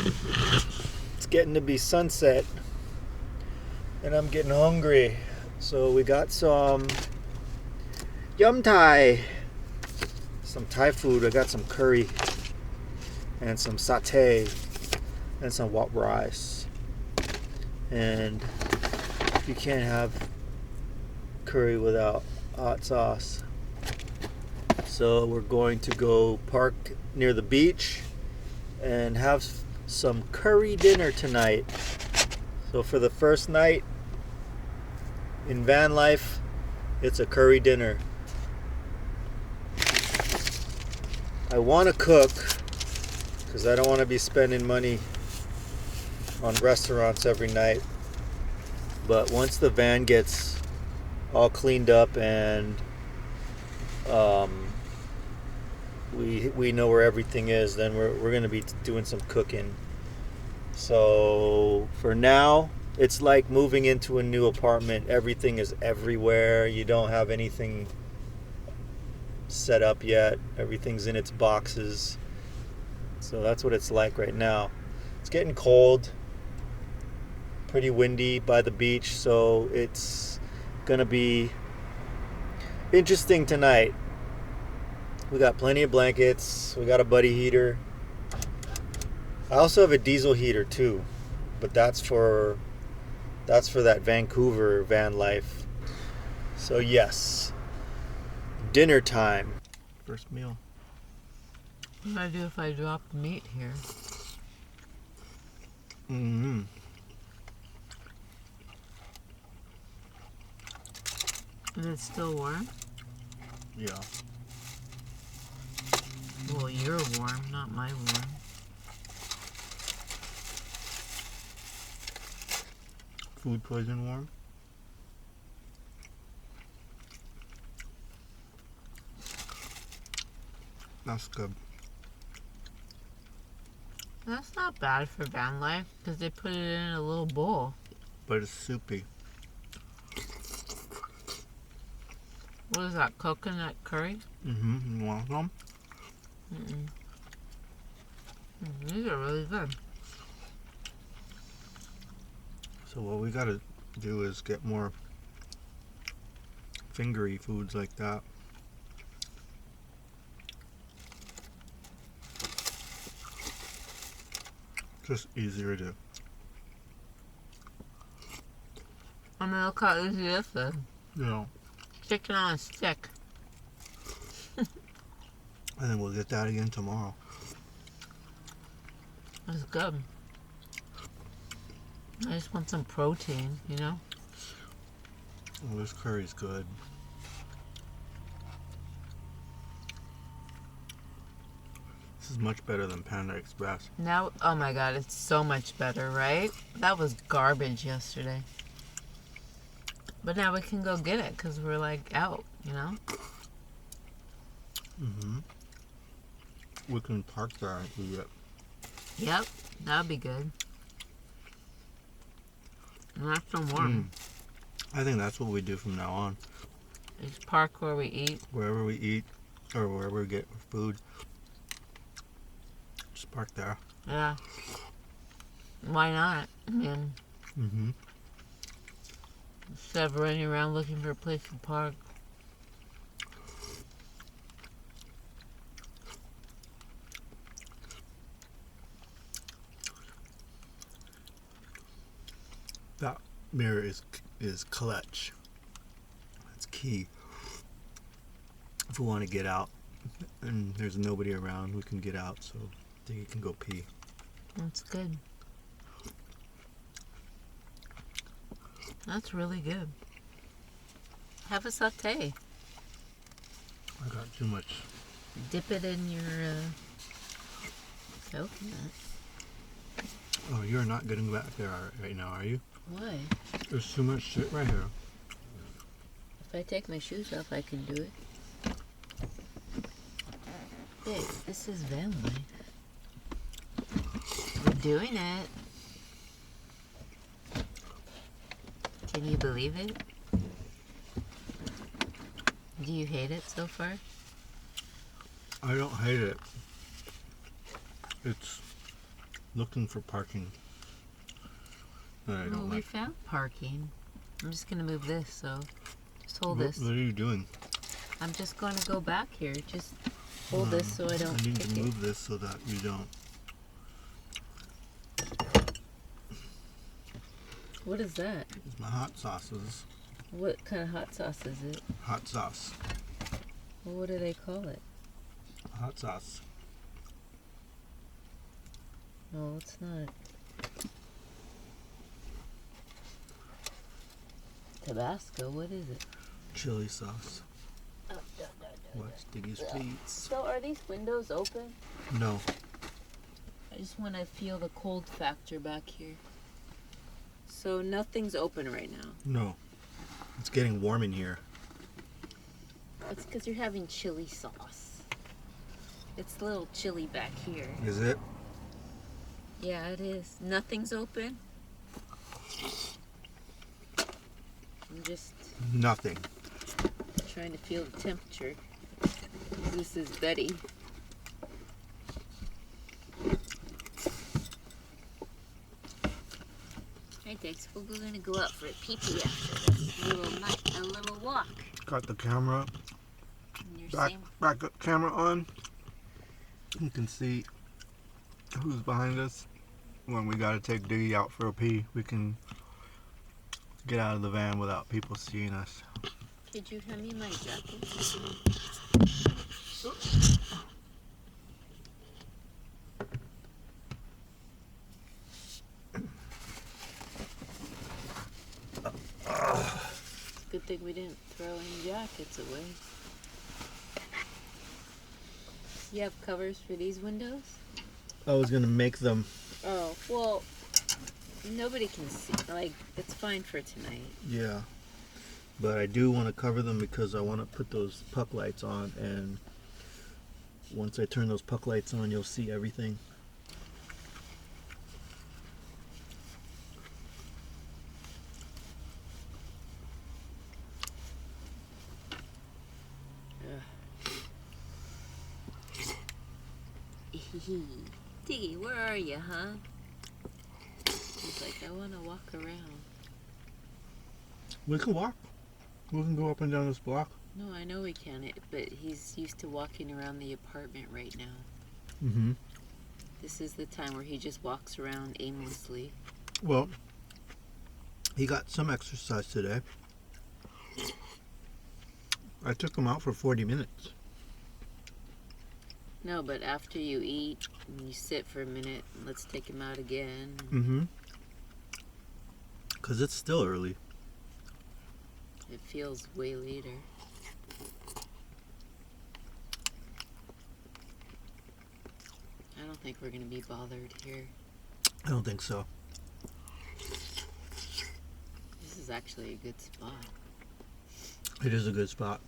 It's getting to be sunset, and I'm getting hungry. So we got some yum Thai, some Thai food. I got some curry and some satay and some white rice. And you can't have curry without hot sauce. So we're going to go park near the beach and have some curry dinner tonight. So for the first night in van life, it's a curry dinner. I want to cook because I don't want to be spending money on restaurants every night. But once the van gets all cleaned up and we know where everything is, then we're going to be doing some cooking. So for now, it's like moving into a new apartment. Everything is everywhere. You don't have anything set up yet. Everything's in its boxes. So that's what it's like right now. It's getting cold, pretty windy by the beach, so it's gonna be interesting tonight. We got plenty of blankets. We got a buddy heater. I also have a diesel heater too, but that's for that Vancouver van life. So yes, dinner time. First meal. What do I do if I drop the meat here? Mm-hmm. Is it still warm? Yeah. Well, you're warm, not my warm. Food poison warm? That's good. That's not bad for van life because they put it in a little bowl. But it's soupy. What is that, coconut curry? Mm-hmm. You want some? Mm-mm. These are really good. So what we gotta do is get more fingery foods like that. Just easier to. I mean, look how easy this is. Yeah. Chicken on a stick. And then we'll get that again tomorrow. That's good. I just want some protein, you know? Oh, this curry's good. This is much better than Panda Express. Now, oh my god, it's so much better, right? That was garbage yesterday. But now we can go get it because we're like out, you know? Mm-hmm. We can park there and eat it. Yep, that'd be good. And that's so warm. I think that's what we do from now on. Just park where we eat. Wherever we eat or wherever we get food, just park there. Yeah. Why not? I mean, instead of running around looking for a place to park. That mirror is clutch. That's key. If we want to get out and there's nobody around, we can get out so that you can go pee. That's good. That's really good. Have a satay. I got too much. Dip it in your coconut. Oh, you're not getting back there right now, are you? Why? There's too much shit right here. If I take my shoes off, I can do it. Babe, this is van life. We're doing it. Can you believe it? Do you hate it so far? I don't hate it. It's looking for parking. I Well, don't we like. found parking. I'm just gonna move this, so just hold What, this. what are you doing? I'm just gonna go back here. Just hold this so I don't I need kick to it. move this so that you don't. What is that? It's my hot sauces. What kind of hot sauce is it? Hot sauce. Well, what do they call it? Hot sauce. No, it's not. Tabasco, what is it? Chili sauce. Oh, What's Diggy's Treats? So are these windows open? No. I just want to feel the cold factor back here. So nothing's open right now. No. It's getting warm in here. It's because you're having chili sauce. It's a little chilly back here. Is it? Yeah, it is. Nothing's open. I'm just Nothing. trying to feel the temperature. This is Betty. Hey, Dex, we're gonna go out for a pee-pee after this a little walk. Got the camera And you're back. saying, Back up camera on. You can see who's behind us. When we gotta take Diggy out for a pee, we can get out of the van without people seeing us. could you hand me my jacket? Good thing we didn't throw any jackets away. You have covers for these windows? I was gonna make them. Oh, well, nobody can see. Like, it's fine for tonight. Yeah. But I do want to cover them because I want to put those puck lights on, and once I turn those puck lights on, you'll see everything. Tiggy, where are you, huh? He's like, I want to walk around. We can walk. We can go up and down this block. No, I know we can, but he's used to walking around the apartment right now. Mm-hmm. This is the time where he just walks around aimlessly. Well, he got some exercise today. I took him out for 40 minutes. No, but after you eat, and you sit for a minute, and let's take him out again. Mm-hmm. Because it's still early. It feels way later. I don't think we're going to be bothered here. I don't think so. This is actually a good spot. It is a good spot.